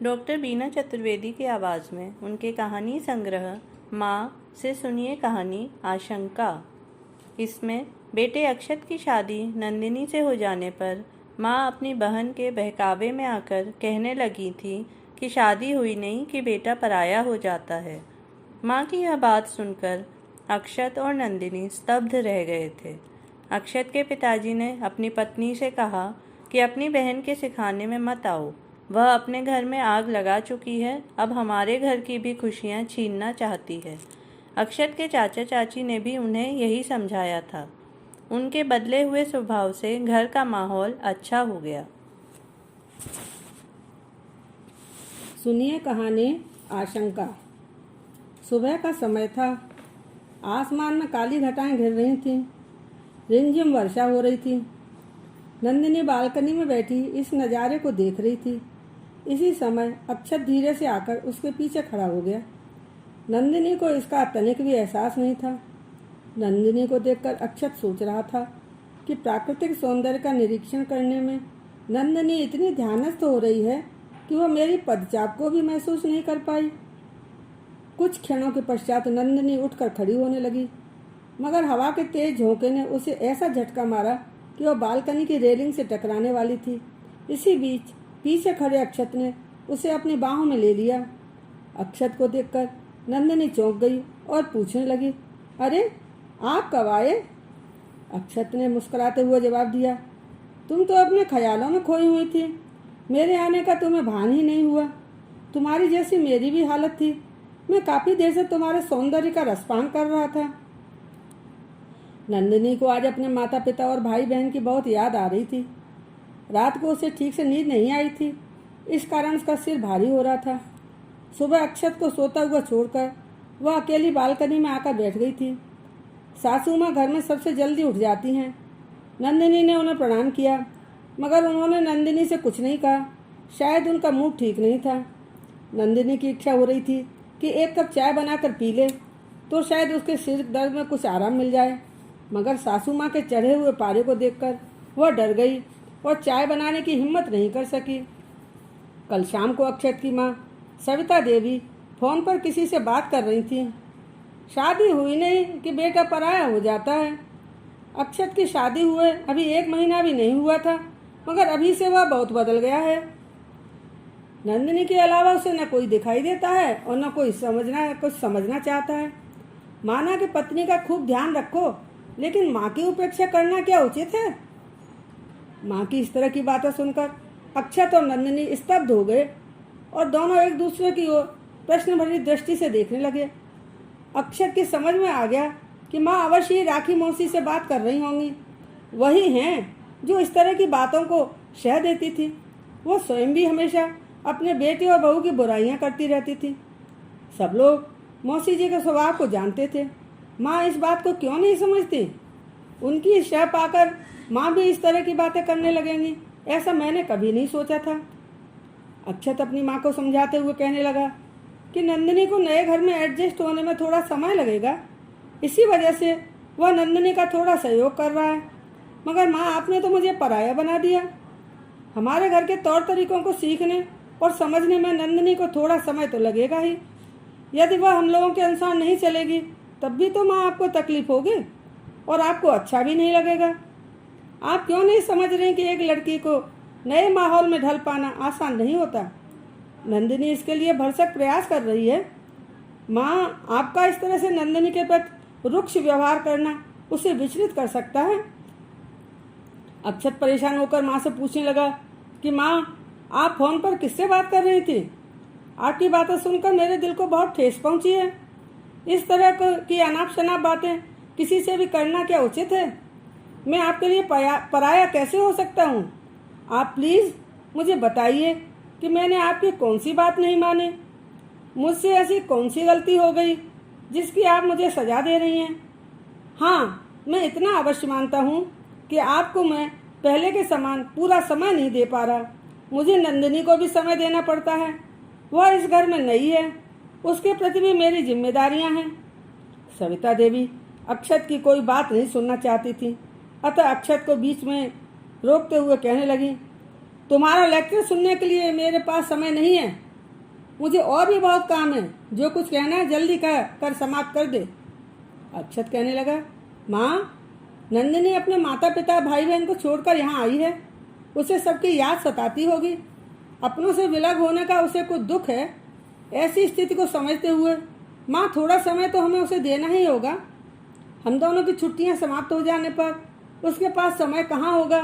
Doctor बीना चतुर्वेदी की आवाज़ में उनके कहानी संग्रह माँ से सुनिए कहानी आशंका। इसमें बेटे अक्षत की शादी नंदिनी से हो जाने पर माँ अपनी बहन के बहकावे में आकर कहने लगी थी कि शादी हुई नहीं कि बेटा पराया हो जाता है। माँ की यह बात सुनकर अक्षत और नंदिनी स्तब्ध रह गए थे। अक्षत के पिताजी ने अपनी पत्नी से कहा कि अपनी बहन के सिखाने में मत आओ, वह अपने घर में आग लगा चुकी है, अब हमारे घर की भी खुशियाँ छीनना चाहती है। अक्षत के चाचा चाची ने भी उन्हें यही समझाया था। उनके बदले हुए स्वभाव से घर का माहौल अच्छा हो गया। सुनिए कहानी आशंका। सुबह का समय था। आसमान में काली घटाएं घिर रही थीं। रिमझिम वर्षा हो रही थी। नंदिनी बालकनी में बैठी इस नज़ारे को देख रही थी। इसी समय अक्षत धीरे से आकर उसके पीछे खड़ा हो गया। नंदिनी को इसका तनिक भी एहसास नहीं था। नंदिनी को देखकर अक्षत सोच रहा था कि प्राकृतिक सौंदर्य का निरीक्षण करने में नंदिनी इतनी ध्यानस्थ हो रही है कि वह मेरी पदचाप को भी महसूस नहीं कर पाई। कुछ क्षणों के पश्चात नंदिनी उठकर खड़ी होने लगी, मगर हवा के तेज झोंके ने उसे ऐसा झटका मारा कि वह बालकनी की रेलिंग से टकराने वाली थी। इसी बीच पीछे खड़े अक्षत ने उसे अपनी बाहों में ले लिया। अक्षत को देखकर नंदिनी चौंक गई और पूछने लगी, अरे आप कब आए? अक्षत ने मुस्कुराते हुए जवाब दिया, तुम तो अपने ख्यालों में खोई हुई थी। मेरे आने का तुम्हें भान ही नहीं हुआ। तुम्हारी जैसी मेरी भी हालत थी। मैं काफ़ी देर से तुम्हारे सौंदर्य का रसपान कर रहा था। नंदिनी को आज अपने माता पिता और भाई बहन की बहुत याद आ रही थी। रात को उसे ठीक से नींद नहीं आई थी, इस कारण उसका सिर भारी हो रहा था। सुबह अक्षत को सोता हुआ छोड़कर वह अकेली बालकनी में आकर बैठ गई थी। सासू माँ घर में सबसे जल्दी उठ जाती हैं। नंदिनी ने उन्हें प्रणाम किया, मगर उन्होंने नंदिनी से कुछ नहीं कहा। शायद उनका मूड ठीक नहीं था। नंदिनी की इच्छा हो रही थी कि एक कप चाय बनाकर पी ले तो शायद उसके सिर दर्द में कुछ आराम मिल जाए, मगर सासू माँ के चढ़े हुए पारे को देखकर वह डर गई और चाय बनाने की हिम्मत नहीं कर सकी। कल शाम को अक्षत की माँ सविता देवी फोन पर किसी से बात कर रही थी। शादी हुई नहीं कि बेटा पराया हो जाता है। अक्षत की शादी हुए अभी 1 महीना भी नहीं हुआ था, मगर अभी से वह बहुत बदल गया है। नंदिनी के अलावा उसे न कोई दिखाई देता है और न कोई कुछ समझना चाहता है। माना कि पत्नी का खूब ध्यान रखो, लेकिन माँ की उपेक्षा करना क्या उचित है? माँ की इस तरह की बातें सुनकर अक्षत और नंदिनी स्तब्ध हो गए और दोनों एक दूसरे की ओर प्रश्न भरी दृष्टि से देखने लगे। अक्षत की समझ में आ गया कि माँ अवश्य ही राखी मौसी से बात कर रही होंगी। वही हैं जो इस तरह की बातों को शह देती थी। वो स्वयं भी हमेशा अपने बेटे और बहू की बुराइयां करती रहती थी। सब लोग मौसी जी के स्वभाव को जानते थे। माँ इस बात को क्यों नहीं समझती? उनकी शह पाकर माँ भी इस तरह की बातें करने लगेंगी, ऐसा मैंने कभी नहीं सोचा था। अक्षत अपनी माँ को समझाते हुए कहने लगा कि नंदिनी को नए घर में एडजस्ट होने में थोड़ा समय लगेगा, इसी वजह से वह नंदिनी का थोड़ा सहयोग कर रहा है। मगर माँ, आपने तो मुझे पराया बना दिया। हमारे घर के तौर तरीकों को सीखने और समझने में नंदिनी को थोड़ा समय तो लगेगा ही। यदि वह हम लोगों के अनुसार नहीं चलेगी तब भी तो माँ आपको तकलीफ होगी और आपको अच्छा भी नहीं लगेगा। आप क्यों नहीं समझ रहे कि एक लड़की को नए माहौल में ढल पाना आसान नहीं होता? नंदिनी इसके लिए भरसक प्रयास कर रही है। माँ, आपका इस तरह से नंदिनी के प्रति रुक्ष व्यवहार करना उसे विचलित कर सकता है। अक्षत परेशान होकर माँ से पूछने लगा कि माँ, आप फोन पर किससे बात कर रही थी? आपकी बातें सुनकर मेरे दिल को बहुत ठेस पहुंची है। इस तरह की अनाप शनाप बातें किसी से भी करना क्या उचित है? मैं आपके लिए पराया कैसे हो सकता हूँ? आप प्लीज़ मुझे बताइए कि मैंने आपकी कौन सी बात नहीं मानी। मुझसे ऐसी कौन सी गलती हो गई जिसकी आप मुझे सजा दे रही हैं? हाँ, मैं इतना अवश्य मानता हूँ कि आपको मैं पहले के समान पूरा समय नहीं दे पा रहा। मुझे नंदिनी को भी समय देना पड़ता है। वह इस घर में नई है, उसके प्रति भी मेरी जिम्मेदारियां हैं। सविता देवी अक्षत की कोई बात नहीं सुनना चाहती थी, अतः अक्षत को बीच में रोकते हुए कहने लगी, तुम्हारा लेक्चर सुनने के लिए मेरे पास समय नहीं है। मुझे और भी बहुत काम है, जो कुछ कहना है जल्दी कर समाप्त कर दे। अक्षत कहने लगा, माँ, नंदिनी अपने माता पिता भाई बहन को छोड़कर यहाँ आई है। उसे सबकी याद सताती होगी। अपनों से विलग होने का उसे कुछ दुख है। ऐसी स्थिति को समझते हुए माँ, थोड़ा समय तो हमें उसे देना ही होगा। हम दोनों की छुट्टियाँ समाप्त हो जाने पर उसके पास समय कहाँ होगा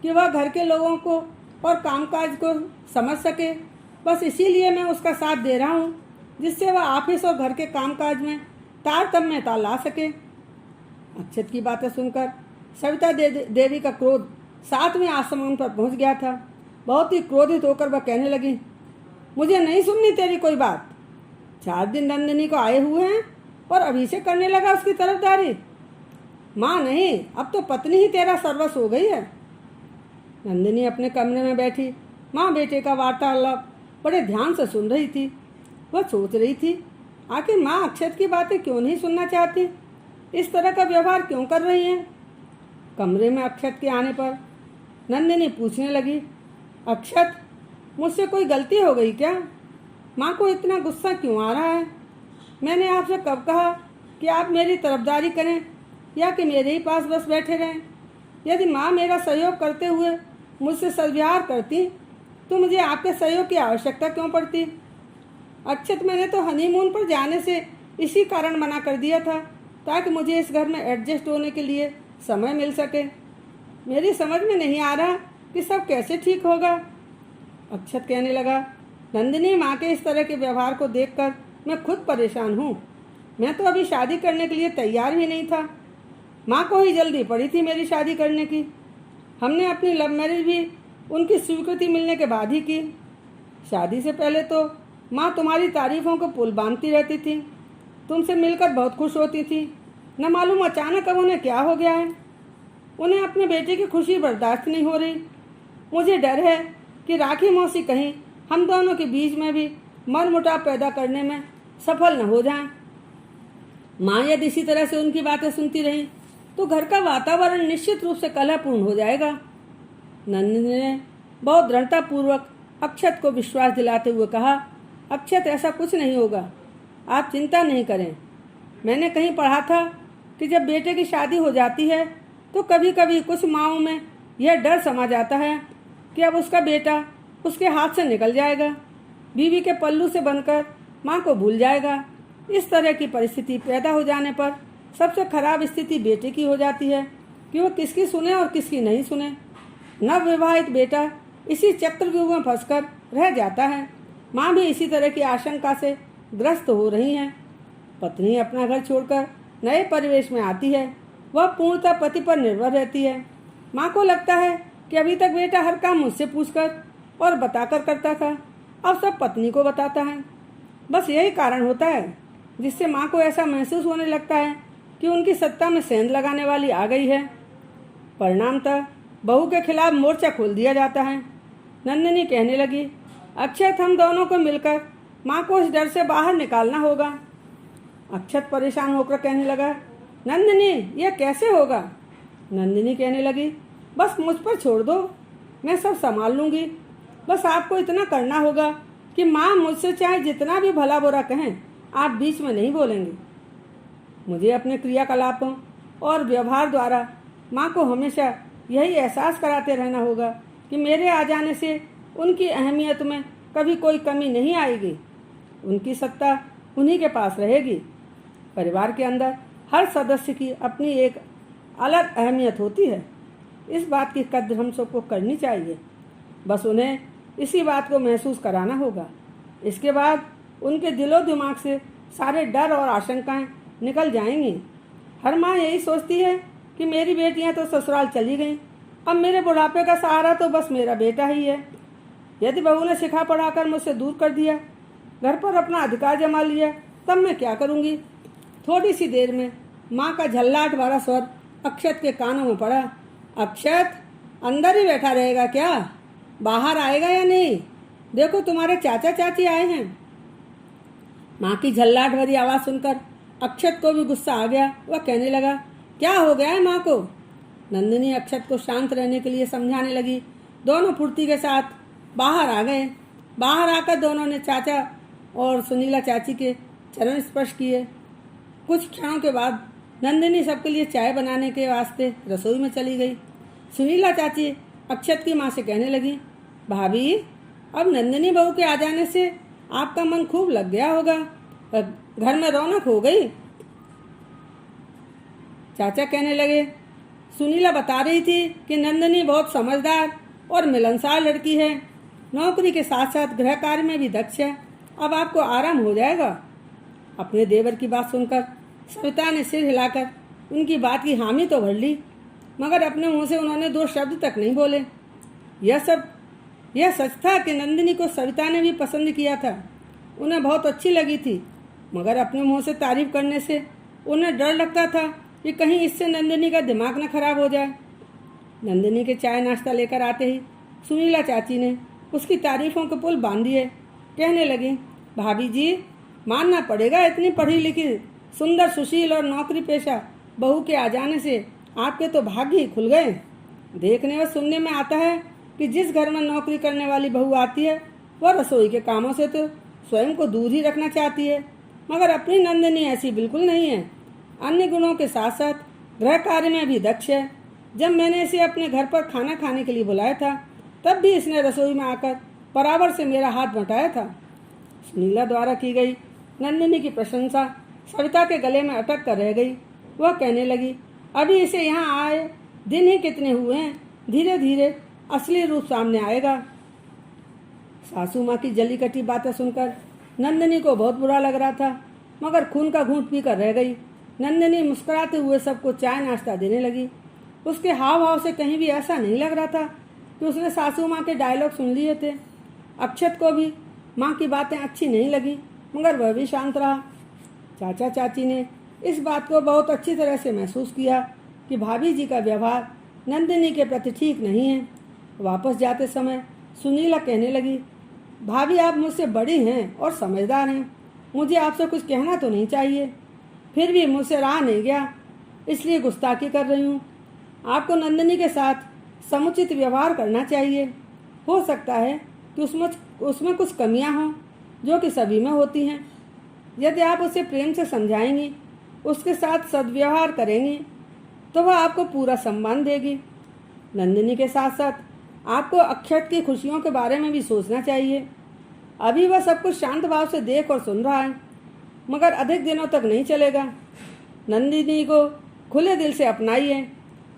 कि वह घर के लोगों को और कामकाज को समझ सके। बस इसीलिए मैं उसका साथ दे रहा हूँ, जिससे वह ऑफिस और घर के कामकाज में तारतम्यता ला सके। अक्षत की बातें सुनकर सविता देवी का क्रोध 7वें आसमान पर पहुँच गया था। बहुत ही क्रोधित होकर वह कहने लगी, मुझे नहीं सुननी तेरी कोई बात। 4 दिन नंदिनी को आए हुए हैं और अभी से करने लगा उसकी तरफदारी। माँ नहीं, अब तो पत्नी ही तेरा सर्वस्व हो गई है। नंदिनी अपने कमरे में बैठी माँ बेटे का वार्तालाप बड़े ध्यान से सुन रही थी। वह सोच रही थी, आखिर माँ अक्षत की बातें क्यों नहीं सुनना चाहती, इस तरह का व्यवहार क्यों कर रही हैं। कमरे में अक्षत के आने पर नंदिनी पूछने लगी, अक्षत, मुझसे कोई गलती हो गई क्या? माँ को इतना गुस्सा क्यों आ रहा है? मैंने आपसे कब कहा कि आप मेरी तरफदारी करें या कि मेरे ही पास बस बैठे रहें? यदि माँ मेरा सहयोग करते हुए मुझसे सदव्यवहार करती तो मुझे आपके सहयोग की आवश्यकता क्यों पड़ती? अक्षत, मैंने तो हनीमून पर जाने से इसी कारण मना कर दिया था, ताकि मुझे इस घर में एडजस्ट होने के लिए समय मिल सके। मेरी समझ में नहीं आ रहा कि सब कैसे ठीक होगा। अक्षत कहने लगा, नंदिनी, माँ के इस तरह के व्यवहार को देखकर मैं खुद परेशान हूँ। मैं तो अभी शादी करने के लिए तैयार ही नहीं था। माँ को ही जल्दी पड़ी थी मेरी शादी करने की। हमने अपनी लव मैरिज भी उनकी स्वीकृति मिलने के बाद ही की। शादी से पहले तो माँ तुम्हारी तारीफों को पुल बांधती रहती थी, तुमसे मिलकर बहुत खुश होती थी। न मालूम अचानक अब उन्हें क्या हो गया है। उन्हें अपने बेटे की खुशी बर्दाश्त नहीं हो रही। मुझे डर है कि राखी मौसी कहीं हम दोनों के बीच में भी मनमुटाव पैदा करने में सफल न हो जाएं। माँ यदि इसी तरह से उनकी बातें सुनती रही तो घर का वातावरण निश्चित रूप से कलहपूर्ण हो जाएगा। नंदिनी ने बहुत दृढ़तापूर्वक अक्षत को विश्वास दिलाते हुए कहा, अक्षत, ऐसा कुछ नहीं होगा, आप चिंता नहीं करें। मैंने कहीं पढ़ा था कि जब बेटे की शादी हो जाती है तो कभी कभी कुछ माँओं में यह डर समा जाता है कि अब उसका बेटा उसके हाथ से निकल जाएगा, बीवी के पल्लू से बनकर माँ को भूल जाएगा। इस तरह की परिस्थिति पैदा हो जाने पर सबसे खराब स्थिति बेटे की हो जाती है कि वो किसकी सुने और किसकी नहीं सुने। नवविवाहित बेटा इसी चक्रव्यूह में फंसकर रह जाता है। माँ भी इसी तरह की आशंका से ग्रस्त हो रही हैं। पत्नी अपना घर छोड़कर नए परिवेश में आती है। वह पूर्णतः पति पर निर्भर रहती है। माँ को लगता है कि अभी तक बेटा हर काम मुझसे पूछकर और बताकर करता था, अब सब पत्नी को बताता है। बस यही कारण होता है जिससे माँ को ऐसा महसूस होने लगता है कि उनकी सत्ता में सेंध लगाने वाली आ गई है। परिणामतः बहू के खिलाफ मोर्चा खोल दिया जाता है। नंदिनी कहने लगी, अक्षत, हम दोनों को मिलकर माँ को इस डर से बाहर निकालना होगा। अक्षत परेशान होकर कहने लगा, नंदिनी, यह कैसे होगा? नंदिनी कहने लगी, बस मुझ पर छोड़ दो, मैं सब संभाल लूँगी। बस आपको इतना करना होगा कि माँ मुझसे चाहे जितना भी भला बुरा कहें, आप बीच में नहीं बोलेंगे। मुझे अपने क्रियाकलापों और व्यवहार द्वारा माँ को हमेशा यही एहसास कराते रहना होगा कि मेरे आ जाने से उनकी अहमियत में कभी कोई कमी नहीं आएगी। उनकी सत्ता उन्हीं के पास रहेगी। परिवार के अंदर हर सदस्य की अपनी एक अलग अहमियत होती है। इस बात की कद्र हम सबको करनी चाहिए। बस उन्हें इसी बात को महसूस कराना होगा। इसके बाद उनके दिलो दिमाग से सारे डर और आशंकाएं निकल जाएंगी। हर माँ यही सोचती है कि मेरी बेटियां तो ससुराल चली गईं, अब मेरे बुढ़ापे का सहारा तो बस मेरा बेटा ही है। यदि बहू ने सिखा पढ़ाकर मुझसे दूर कर दिया, घर पर अपना अधिकार जमा लिया, तब मैं क्या करूँगी? थोड़ी सी देर में माँ का झल्लाट भरा स्वर अक्षत के कानों में पड़ा। अक्षत, अंदर ही बैठा रहेगा क्या? बाहर आएगा या नहीं? देखो, तुम्हारे चाचा चाची आए हैं। माँ की झल्लाट भरी आवाज़ सुनकर अक्षत को भी गुस्सा आ गया। वह कहने लगा, क्या हो गया है माँ को? नंदिनी अक्षत को शांत रहने के लिए समझाने लगी। दोनों फुर्ती के साथ बाहर आ गए। बाहर आकर दोनों ने चाचा और सुनीला चाची के चरण स्पर्श किए। कुछ क्षणों के बाद नंदिनी सबके लिए चाय बनाने के वास्ते रसोई में चली गई। सुनीला चाची अक्षत की माँ से कहने लगी, भाभी अब नंदिनी बहू के आ जाने से आपका मन खूब लग गया होगा, घर में रौनक हो गई। चाचा कहने लगे, सुनीला बता रही थी कि नंदिनी बहुत समझदार और मिलनसार लड़की है, नौकरी के साथ साथ गृह कार्य में भी दक्ष है, अब आपको आराम हो जाएगा। अपने देवर की बात सुनकर सविता ने सिर हिलाकर उनकी बात की हामी तो भर ली, मगर अपने मुंह से उन्होंने 2 शब्द तक नहीं बोले। यह सच था कि नंदिनी को सविता ने भी पसंद किया था, उन्हें बहुत अच्छी लगी थी, मगर अपने मुंह से तारीफ करने से उन्हें डर लगता था कि कहीं इससे नंदिनी का दिमाग न खराब हो जाए। नंदिनी के चाय नाश्ता लेकर आते ही सुनीला चाची ने उसकी तारीफों के पुल बांध दिए। कहने लगी, भाभी जी मानना पड़ेगा, इतनी पढ़ी लिखी सुंदर सुशील और नौकरी पेशा बहू के आ जाने से आपके तो भाग्य ही खुल गए। देखने और सुनने में आता है कि जिस घर में नौकरी करने वाली बहू आती है वह रसोई के कामों से तो स्वयं को दूर ही रखना चाहती है, मगर अपनी नंदिनी ऐसी बिल्कुल नहीं है। अन्य गुणों के साथ साथ गृह कार्य में भी दक्ष है। जब मैंने इसे अपने घर पर खाना खाने के लिए बुलाया था तब भी इसने रसोई में आकर बराबर से मेरा हाथ बंटाया था। सुनीला द्वारा की गई नंदिनी की प्रशंसा सविता के गले में अटक कर रह गई। वह कहने लगी, अभी इसे यहाँ आए दिन ही कितने हुए हैं, धीरे धीरे असली रूप सामने आएगा। सासू माँ की जली कटी बातें सुनकर नंदिनी को बहुत बुरा लग रहा था, मगर खून का घूंट पी कर रह गई। नंदिनी मुस्कुराते हुए सबको चाय नाश्ता देने लगी। उसके हाव भाव से कहीं भी ऐसा नहीं लग रहा था कि उसने सासू माँ के डायलॉग सुन लिए थे। अक्षत को भी माँ की बातें अच्छी नहीं लगी, मगर वह भी शांत रहा। चाचा चाची ने इस बात को बहुत अच्छी तरह से महसूस किया कि भाभी जी का व्यवहार नंदिनी के प्रति ठीक नहीं है। वापस जाते समय सुनीला कहने लगी, भाभी आप मुझसे बड़ी हैं और समझदार हैं, मुझे आपसे कुछ कहना तो नहीं चाहिए, फिर भी मुझसे रहा नहीं गया, इसलिए गुस्ताखी कर रही हूँ। आपको नंदिनी के साथ समुचित व्यवहार करना चाहिए। हो सकता है कि उसमें कुछ कमियां हों जो कि सभी में होती हैं। यदि आप उसे प्रेम से समझाएंगी, उसके साथ सद्व्यवहार करेंगी, तो वह आपको पूरा सम्मान देगी। नंदिनी के साथ साथ आपको अक्षत की खुशियों के बारे में भी सोचना चाहिए। अभी वह सब कुछ शांत भाव से देख और सुन रहा है, मगर अधिक दिनों तक नहीं चलेगा। नंदिनी को खुले दिल से अपनाइए,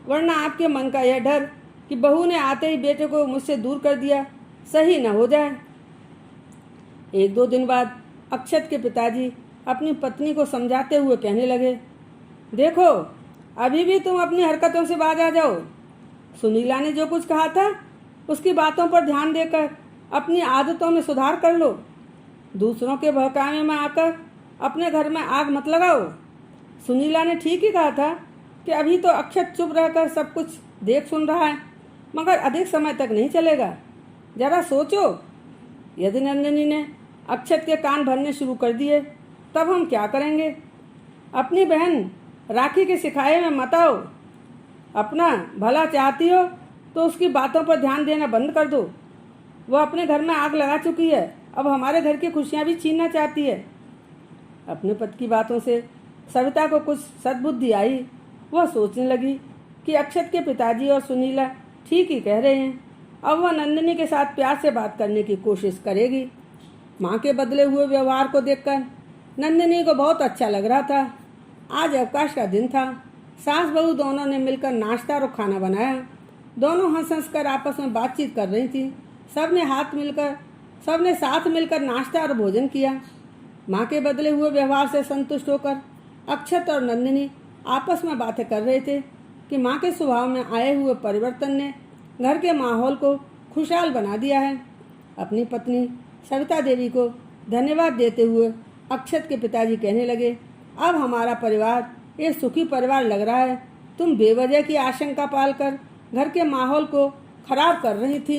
वरना आपके मन का यह डर कि बहू ने आते ही बेटे को मुझसे दूर कर दिया सही न हो जाए। 1-2 दिन बाद अक्षत के पिताजी अपनी पत्नी को समझाते हुए कहने लगे, देखो अभी भी तुम अपनी हरकतों से बाज आ जाओ। सुनीला ने जो कुछ कहा था उसकी बातों पर ध्यान देकर अपनी आदतों में सुधार कर लो। दूसरों के बहकावे में आकर अपने घर में आग मत लगाओ। सुनीला ने ठीक ही कहा था कि अभी तो अक्षत चुप रहकर सब कुछ देख सुन रहा है, मगर अधिक समय तक नहीं चलेगा। जरा सोचो, यदि नंदिनी ने अक्षत के कान भरने शुरू कर दिए तब हम क्या करेंगे? अपनी बहन राखी के सिखाए में मत आओ। अपना भला चाहती हो तो उसकी बातों पर ध्यान देना बंद कर दो। वह अपने घर में आग लगा चुकी है, अब हमारे घर की खुशियां भी छीनना चाहती है। अपने पति की बातों से सविता को कुछ सद्बुद्धि आई। वह सोचने लगी कि अक्षत के पिताजी और सुनीला ठीक ही कह रहे हैं। अब वह नंदिनी के साथ प्यार से बात करने की कोशिश करेगी। माँ के बदले हुए व्यवहार को देखकर नंदिनी को बहुत अच्छा लग रहा था। आज अवकाश का दिन था। सास बहू दोनों ने मिलकर नाश्ता और खाना बनाया। दोनों हंस कर आपस में बातचीत कर रही थी। सबने साथ मिलकर नाश्ता और भोजन किया। माँ के बदले हुए व्यवहार से संतुष्ट होकर अक्षत और नंदिनी आपस में बातें कर रहे थे कि माँ के स्वभाव में आए हुए परिवर्तन ने घर के माहौल को खुशहाल बना दिया है। अपनी पत्नी सविता देवी को धन्यवाद देते हुए अक्षत के पिताजी कहने लगे, अब हमारा परिवार एक सुखी परिवार लग रहा है। तुम बेवजह की आशंका पालकर घर के माहौल को खराब कर रही थी।